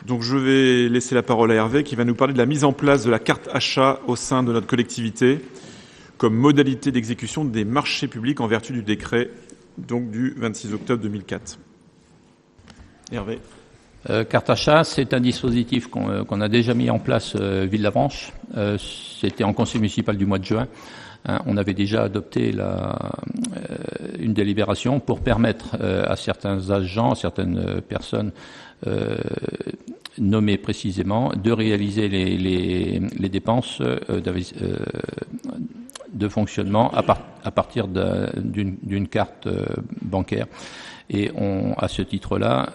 Donc je vais laisser la parole à Hervé qui va nous parler de la mise en place de la carte achat au sein de notre collectivité comme modalité d'exécution des marchés publics en vertu du décret donc du 26 octobre 2004. Hervé. Carte achat, c'est un dispositif qu'on a déjà mis en place Ville-d'Avranches. C'était en conseil municipal du mois de juin. On avait déjà adopté une délibération pour permettre à certains agents, à certaines personnes nommées précisément, de réaliser les dépenses de fonctionnement à partir d'une carte bancaire. Et à ce titre-là,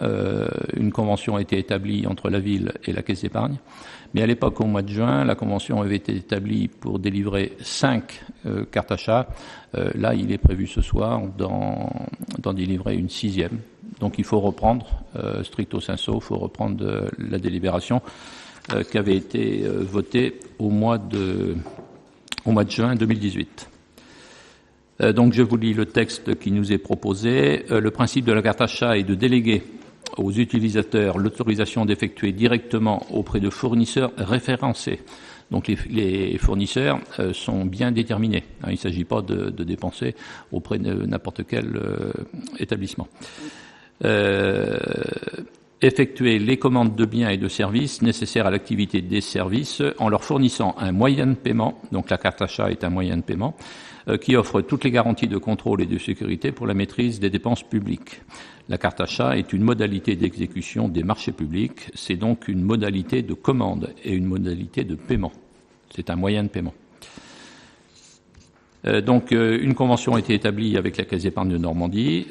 une convention a été établie entre la ville et la Caisse d'épargne. Mais à l'époque, au mois de juin, la convention avait été établie pour délivrer 5 cartes achats. Là, il est prévu ce soir d'en délivrer une 6e. Donc il faut reprendre, stricto sensu, il faut reprendre la délibération qui avait été votée au mois de juin 2018. Donc je vous lis le texte qui nous est proposé. Le principe de la carte achat est de déléguer aux utilisateurs l'autorisation d'effectuer directement auprès de fournisseurs référencés. Donc les fournisseurs sont bien déterminés. Il ne s'agit pas de dépenser auprès de n'importe quel établissement. Effectuer les commandes de biens et de services nécessaires à l'activité des services en leur fournissant un moyen de paiement, donc la carte achat est un moyen de paiement, qui offre toutes les garanties de contrôle et de sécurité pour la maîtrise des dépenses publiques. La carte achat est une modalité d'exécution des marchés publics, c'est donc une modalité de commande et une modalité de paiement. C'est un moyen de paiement. Donc, une convention a été établie avec la Caisse d'épargne de Normandie,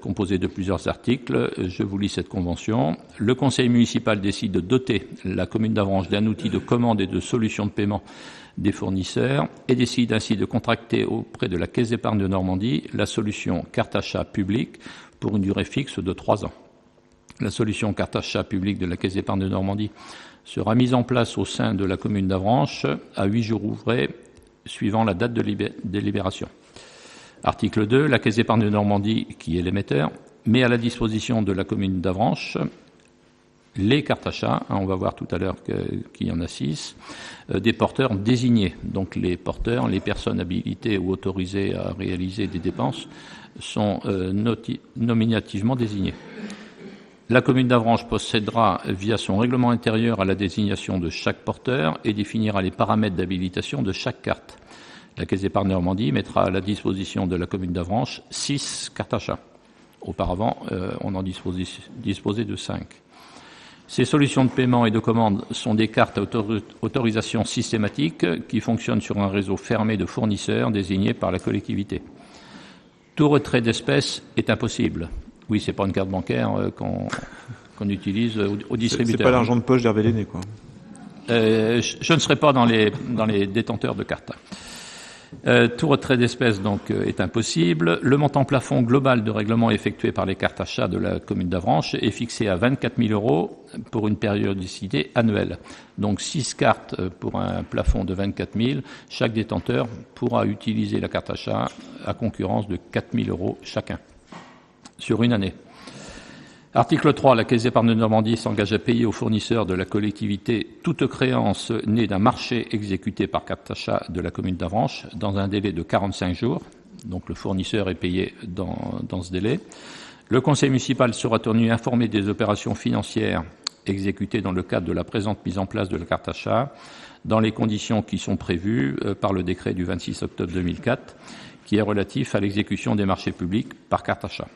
composée de plusieurs articles. Je vous lis cette convention. Le conseil municipal décide de doter la commune d'Avranches d'un outil de commande et de solution de paiement des fournisseurs et décide ainsi de contracter auprès de la Caisse d'épargne de Normandie la solution carte achat publique pour une durée fixe de 3 ans. La solution carte achat publique de la Caisse d'épargne de Normandie sera mise en place au sein de la commune d'Avranches à 8 jours ouvrés suivant la date de délibération. Article 2. La Caisse d'épargne de Normandie, qui est l'émetteur, met à la disposition de la commune d'Avranches les cartes achats, on va voir tout à l'heure qu'il y en a 6, des porteurs désignés. Donc les porteurs, les personnes habilitées ou autorisées à réaliser des dépenses sont nominativement désignés. La commune d'Avranches procédera via son règlement intérieur à la désignation de chaque porteur et définira les paramètres d'habilitation de chaque carte. La Caisse d'épargne Normandie mettra à la disposition de la commune d'Avranches 6 cartes achats. Auparavant, on en disposait de 5. Ces solutions de paiement et de commande sont des cartes à autorisation systématique qui fonctionnent sur un réseau fermé de fournisseurs désignés par la collectivité. Tout retrait d'espèces est impossible. Oui, c'est pas une carte bancaire qu'on utilise au distributeur. C'est pas l'argent de poche d'Hervé Lenné, quoi. Je ne serai pas dans les détenteurs de cartes. Tout retrait d'espèces donc est impossible. Le montant plafond global de règlement effectué par les cartes achats de la commune d'Avranches est fixé à 24 000 € pour une périodicité annuelle. Donc 6 cartes pour un plafond de 24 000. Chaque détenteur pourra utiliser la carte achat à concurrence de 4 000 € chacun sur une année. Article 3. La Caisse d'épargne de Normandie s'engage à payer aux fournisseurs de la collectivité toute créance née d'un marché exécuté par carte achat de la commune d'Avranches dans un délai de 45 jours. Donc le fournisseur est payé dans ce délai. Le conseil municipal sera tenu informé des opérations financières exécutées dans le cadre de la présente mise en place de la carte achat dans les conditions qui sont prévues par le décret du 26 octobre 2004 qui est relatif à l'exécution des marchés publics par carte achat.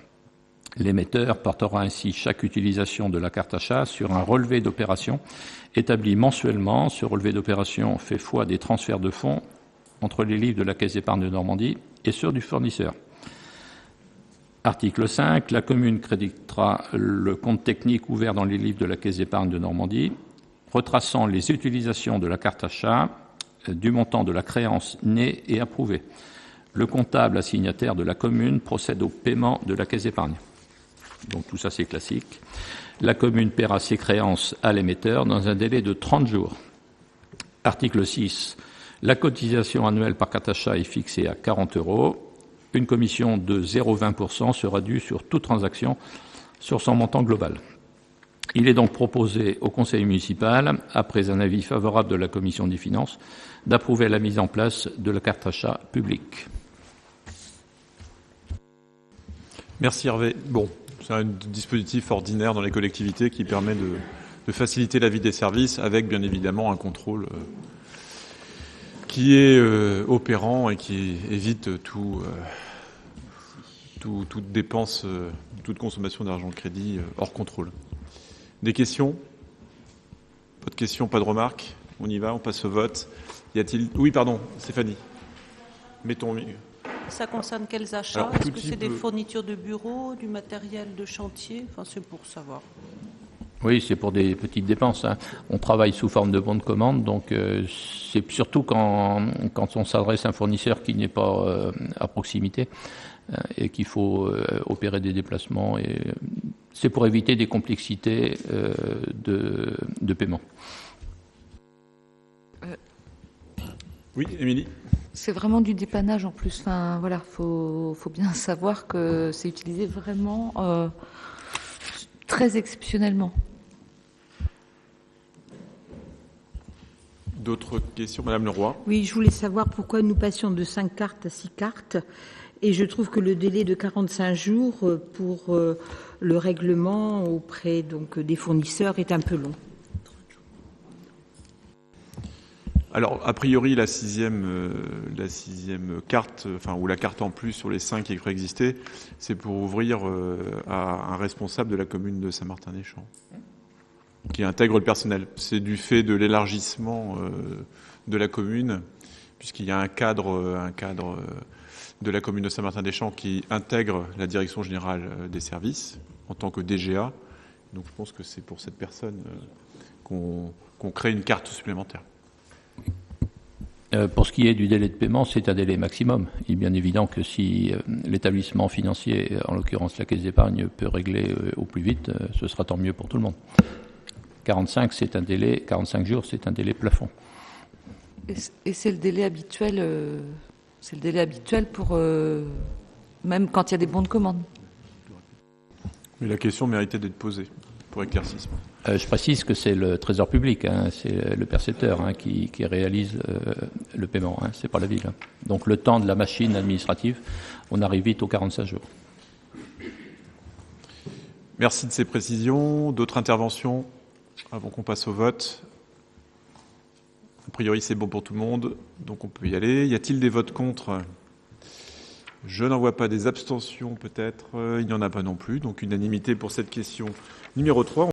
L'émetteur portera ainsi chaque utilisation de la carte achat sur un relevé d'opération établi mensuellement. Ce relevé d'opération fait foi des transferts de fonds entre les livres de la Caisse d'épargne de Normandie et ceux du fournisseur. Article 5. La commune créditera le compte technique ouvert dans les livres de la Caisse d'épargne de Normandie, retraçant les utilisations de la carte achat du montant de la créance née et approuvée. Le comptable assignataire de la commune procède au paiement de la Caisse d'épargne. Donc tout ça, c'est classique. La commune paiera ses créances à l'émetteur dans un délai de 30 jours. Article 6. La cotisation annuelle par carte achat est fixée à 40 €. Une commission de 0,20% sera due sur toute transaction sur son montant global. Il est donc proposé au conseil municipal, après un avis favorable de la commission des finances, d'approuver la mise en place de la carte achat publique. Merci Hervé. Bon, c'est un dispositif ordinaire dans les collectivités qui permet de faciliter la vie des services avec bien évidemment un contrôle qui est opérant et qui évite toute dépense, toute consommation d'argent de crédit hors contrôle. Des questions? Pas de questions, pas de remarques? On y va, on passe au vote. Y a-t-il... Oui, pardon, Stéphanie. Mettons... Ça concerne quels achats? Alors, est-ce que c'est des fournitures de bureaux, du matériel de chantier? Enfin, c'est pour savoir. Oui, c'est pour des petites dépenses. On travaille sous forme de bons de commande, donc c'est surtout quand on s'adresse à un fournisseur qui n'est pas à proximité et qu'il faut opérer des déplacements. Et c'est pour éviter des complexités de paiement. Oui, Émilie. C'est vraiment du dépannage en plus. Enfin, voilà, faut bien savoir que c'est utilisé vraiment très exceptionnellement. D'autres questions, Madame Leroy? Oui, je voulais savoir pourquoi nous passions de 5 cartes à 6 cartes. Et je trouve que le délai de 45 jours pour le règlement auprès donc, des fournisseurs est un peu long. Alors, a priori, la sixième carte, enfin, ou la carte en plus sur les 5 qui préexistaient, c'est pour ouvrir à un responsable de la commune de Saint-Martin-des-Champs, qui intègre le personnel. C'est du fait de l'élargissement de la commune, puisqu'il y a un cadre de la commune de Saint-Martin-des-Champs qui intègre la direction générale des services en tant que DGA. Donc, je pense que c'est pour cette personne qu'on crée une carte supplémentaire. Pour ce qui est du délai de paiement, c'est un délai maximum. Il est bien évident que si l'établissement financier, en l'occurrence la Caisse d'épargne, peut régler au plus vite, ce sera tant mieux pour tout le monde. 45 jours, c'est un délai plafond. Et c'est le délai habituel. C'est le délai habituel pour même quand il y a des bons de commande. Mais la question méritait d'être posée pour éclaircissement. Je précise que c'est le Trésor public, c'est le percepteur qui réalise le paiement, c'est pas la ville. Donc le temps de la machine administrative, on arrive vite aux 45 jours. Merci de ces précisions. D'autres interventions avant qu'on passe au vote? A priori, c'est bon pour tout le monde, donc on peut y aller. Y a-t-il des votes contre? Je n'en vois pas. Des abstentions peut-être. Il n'y en a pas non plus. Donc unanimité pour cette question numéro 3.